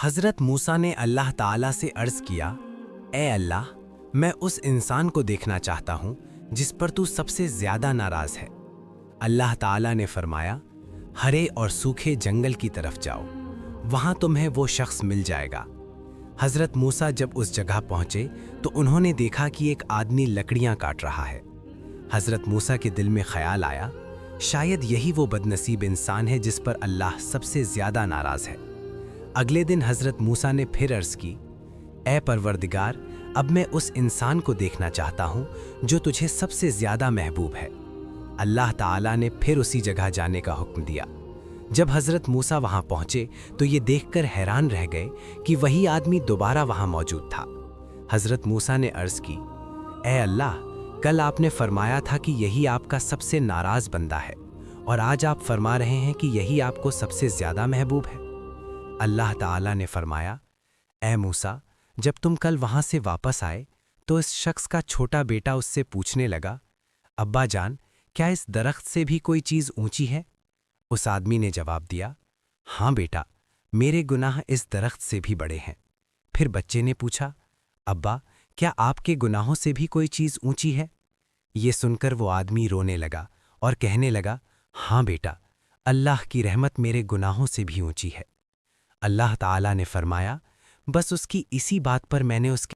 حضرت موسیٰ نے اللہ تعالیٰ سے عرض کیا، اے اللہ، میں اس انسان کو دیکھنا چاہتا ہوں جس پر تو سب سے زیادہ ناراض ہے۔ اللہ تعالیٰ نے فرمایا، ہرے اور سوکھے جنگل کی طرف جاؤ، وہاں تمہیں وہ شخص مل جائے گا۔ حضرت موسیٰ جب اس جگہ پہنچے تو انہوں نے دیکھا کہ ایک آدمی لکڑیاں کاٹ رہا ہے۔ حضرت موسیٰ کے دل میں خیال آیا، شاید یہی وہ بدنصیب انسان ہے جس پر اللہ سب سے زیادہ ناراض ہے۔ اگلے دن حضرت موسیٰ نے پھر عرض کی، اے پروردگار، اب میں اس انسان کو دیکھنا چاہتا ہوں جو تجھے سب سے زیادہ محبوب ہے۔ اللہ تعالیٰ نے پھر اسی جگہ جانے کا حکم دیا۔ جب حضرت موسیٰ وہاں پہنچے تو یہ دیکھ کر حیران رہ گئے کہ وہی آدمی دوبارہ وہاں موجود تھا۔ حضرت موسیٰ نے عرض کی، اے اللہ، کل آپ نے فرمایا تھا کہ یہی آپ کا سب سے ناراض بندہ ہے، اور آج آپ فرما رہے ہیں کہ یہی آپ کو سب سے زیادہ محبوب ہے۔ اللہ تعالیٰ نے فرمایا، اے موسیٰ، جب تم کل وہاں سے واپس آئے تو اس شخص کا چھوٹا بیٹا اس سے پوچھنے لگا، ابا جان، کیا اس درخت سے بھی کوئی چیز اونچی ہے؟ اس آدمی نے جواب دیا، ہاں بیٹا، میرے گناہ اس درخت سے بھی بڑے ہیں۔ پھر بچے نے پوچھا، ابا، کیا آپ کے گناہوں سے بھی کوئی چیز اونچی ہے؟ یہ سن کر وہ آدمی رونے لگا اور کہنے لگا، ہاں بیٹا، اللہ کی رحمت میرے گناہوں سے بھی اونچی ہے۔ اللہ تعالیٰ نے فرمایا، بس اس کی اسی بات پر میں نے اس کے